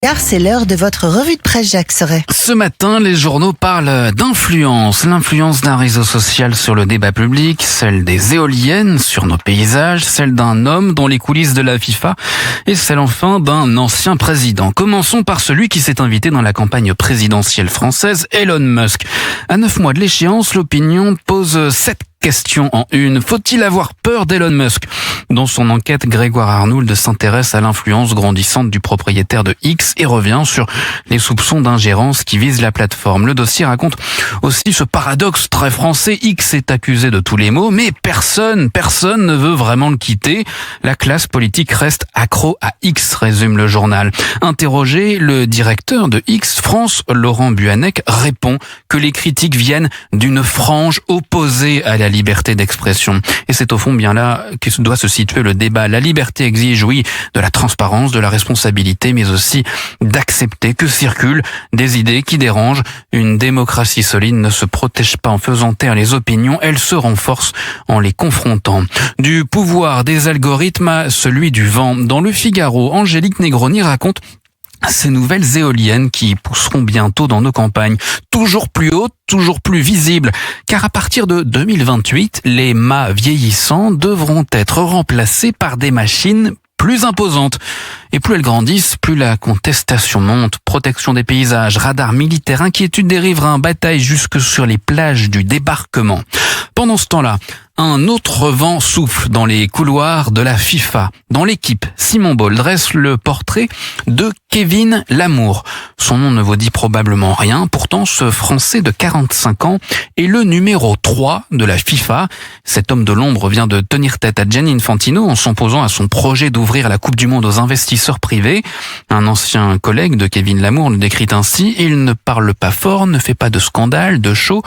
Car c'est l'heure de votre revue de presse, Jacques Serret. Ce matin, les journaux parlent d'influence. L'influence d'un réseau social sur le débat public, celle des éoliennes sur nos paysages, celle d'un homme dans les coulisses de la FIFA et celle enfin d'un ancien président. Commençons par celui qui s'est invité dans la campagne présidentielle française, Elon Musk. À 9 mois de l'échéance, l'opinion pose 7 questions en une. Faut-il avoir peur d'Elon Musk ? Dans son enquête, Grégoire Arnould s'intéresse à l'influence grandissante du propriétaire de X et revient sur les soupçons d'ingérence qui visent la plateforme. Le dossier raconte aussi ce paradoxe très français. X est accusé de tous les maux, mais personne ne veut vraiment le quitter. La classe politique reste accro à X, résume le journal. Interrogé, le directeur de X France, Laurent Buanec, répond que les critiques viennent d'une frange opposée à la liberté d'expression. Et c'est au fond bien là que doit se situer le débat. La liberté exige, oui, de la transparence, de la responsabilité, mais aussi d'accepter que circulent des idées qui dérangent. Une démocratie solide ne se protège pas en faisant taire les opinions, elle se renforce en les confrontant. Du pouvoir des algorithmes à celui du vent. Dans Le Figaro, Angélique Negroni raconte ces nouvelles éoliennes qui pousseront bientôt dans nos campagnes, toujours plus hautes, toujours plus visibles, car à partir de 2028, les mâts vieillissants devront être remplacés par des machines plus imposantes. Et plus elles grandissent, plus la contestation monte. Protection des paysages, radars militaires, inquiétude des riverains, bataille jusque sur les plages du débarquement. Pendant ce temps-là, un autre vent souffle dans les couloirs de la FIFA. Dans l'équipe, Simon Bol dresse le portrait de Kevin Lamour. Son nom ne vous dit probablement rien. Pourtant, ce Français de 45 ans est le numéro 3 de la FIFA. Cet homme de l'ombre vient de tenir tête à Gianni Infantino en s'opposant à son projet d'ouvrir la Coupe du Monde aux investisseurs privés. Un ancien collègue de Kevin Lamour le décrit ainsi. Il ne parle pas fort, ne fait pas de scandale, de show.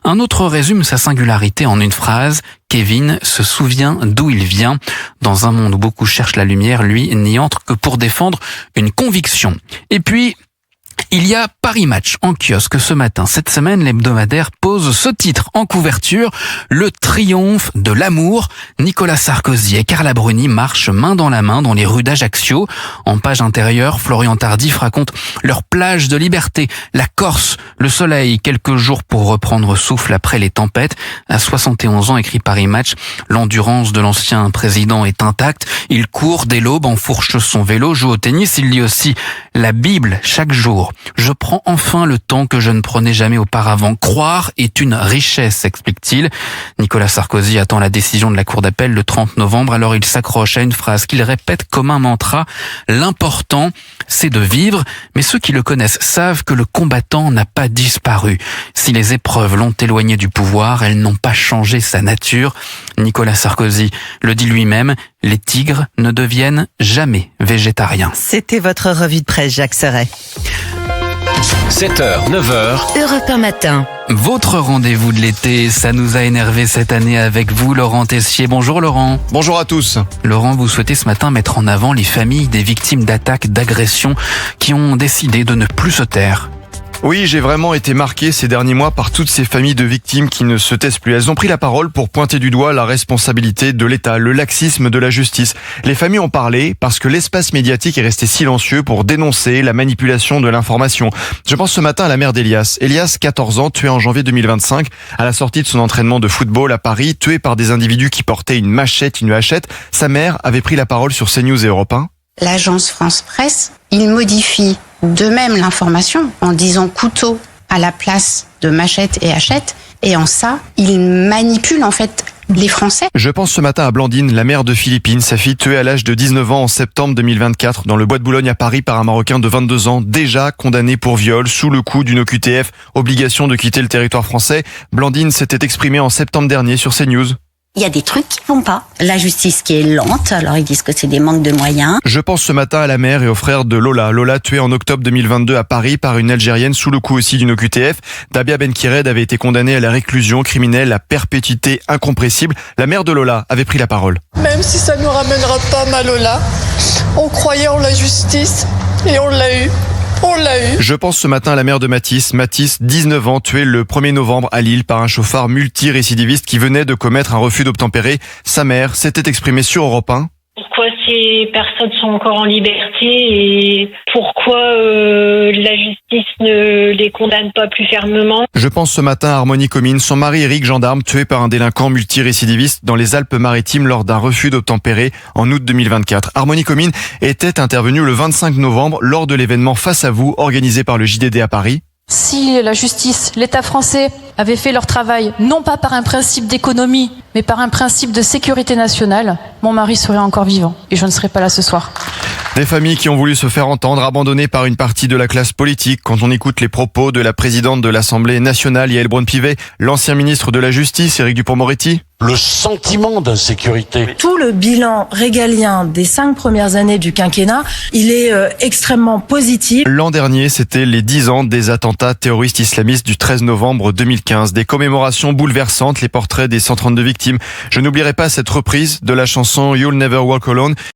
Un autre résume sa singularité en une phrase. Kevin se souvient d'où il vient. Dans un monde où beaucoup cherchent la lumière, lui n'y entre que pour défendre une conviction. Et puis, il y a Paris Match en kiosque ce matin. Cette semaine, l'hebdomadaire pose ce titre en couverture, le triomphe de l'amour. Nicolas Sarkozy et Carla Bruni marchent main dans la main dans les rues d'Ajaccio. En page intérieure, Florian Tardif raconte leur plage de liberté, la Corse, le soleil, quelques jours pour reprendre souffle après les tempêtes. À 71 ans, écrit Paris Match, l'endurance de l'ancien président est intacte. Il court dès l'aube, enfourche son vélo, joue au tennis. Il lit aussi la Bible chaque jour. Je prends enfin le temps que je ne prenais jamais auparavant. Croire est une richesse, explique-t-il. Nicolas Sarkozy attend la décision de la Cour d'appel le 30 novembre, alors il s'accroche à une phrase qu'il répète comme un mantra. L'important, c'est de vivre, mais ceux qui le connaissent savent que le combattant n'a pas disparu. Si les épreuves l'ont éloigné du pouvoir, elles n'ont pas changé sa nature. Nicolas Sarkozy le dit lui-même, les tigres ne deviennent jamais végétariens. C'était votre revue de presse, Jacques Serret. 7h, 9h. Europe 1 matin. Votre rendez-vous de l'été, ça nous a énervé cette année avec vous, Laurent Tessier. Bonjour Laurent. Bonjour à tous. Laurent, vous souhaitez ce matin mettre en avant les familles des victimes d'attaques, d'agressions qui ont décidé de ne plus se taire. Oui, j'ai vraiment été marqué ces derniers mois par toutes ces familles de victimes qui ne se taisent plus. Elles ont pris la parole pour pointer du doigt la responsabilité de l'État, le laxisme de la justice. Les familles ont parlé parce que l'espace médiatique est resté silencieux pour dénoncer la manipulation de l'information. Je pense ce matin à la mère d'Elias. Elias, 14 ans, tué en janvier 2025 à la sortie de son entraînement de football à Paris, tué par des individus qui portaient une machette, une hachette. Sa mère avait pris la parole sur CNews et Europe 1. L'agence France Presse, il modifie de même l'information en disant couteau à la place de machette et hachette. Et en ça, il manipule en fait les Français. Je pense ce matin à Blandine, la mère de Philippine, sa fille tuée à l'âge de 19 ans en septembre 2024 dans le bois de Boulogne à Paris par un Marocain de 22 ans, déjà condamné pour viol sous le coup d'une OQTF, obligation de quitter le territoire français. Blandine s'était exprimée en septembre dernier sur CNews. Il y a des trucs qui vont pas. La justice qui est lente, alors ils disent que c'est des manques de moyens. Je pense ce matin à la mère et au frère de Lola. Lola tuée en octobre 2022 à Paris par une Algérienne sous le coup aussi d'une OQTF. Dabia Benkired avait été condamnée à la réclusion criminelle à perpétuité incompressible. La mère de Lola avait pris la parole. Même si ça ne nous ramènera pas ma Lola, on croyait en la justice et on l'a eu. On l'a eu. Je pense ce matin à la mère de Mathis. Mathis, 19 ans, tué le 1er novembre à Lille par un chauffard multirécidiviste qui venait de commettre un refus d'obtempérer. Sa mère s'était exprimée sur Europe 1. Pourquoi ces personnes sont encore en liberté et pourquoi la justice ne les condamne pas plus fermement? Je pense ce matin à Harmonie Comines, son mari Eric, gendarme, tué par un délinquant multirécidiviste dans les Alpes-Maritimes lors d'un refus d'obtempérer en août 2024. Harmonie Comines était intervenue le 25 novembre lors de l'événement Face à vous organisé par le JDD à Paris. Si la justice, l'État français avaient fait leur travail, non pas par un principe d'économie, mais par un principe de sécurité nationale, mon mari serait encore vivant et je ne serais pas là ce soir. Des familles qui ont voulu se faire entendre, abandonnées par une partie de la classe politique. Quand on écoute les propos de la présidente de l'Assemblée nationale, Yaël Braun-Pivet, l'ancien ministre de la Justice, Éric Dupond-Moretti. Le sentiment d'insécurité. Tout le bilan régalien des 5 premières années du quinquennat, il est extrêmement positif. L'an dernier, c'était les 10 ans des attentats terroristes islamistes du 13 novembre 2015. Des commémorations bouleversantes, les portraits des 132 victimes. Je n'oublierai pas cette reprise de la chanson You'll Never Walk Alone.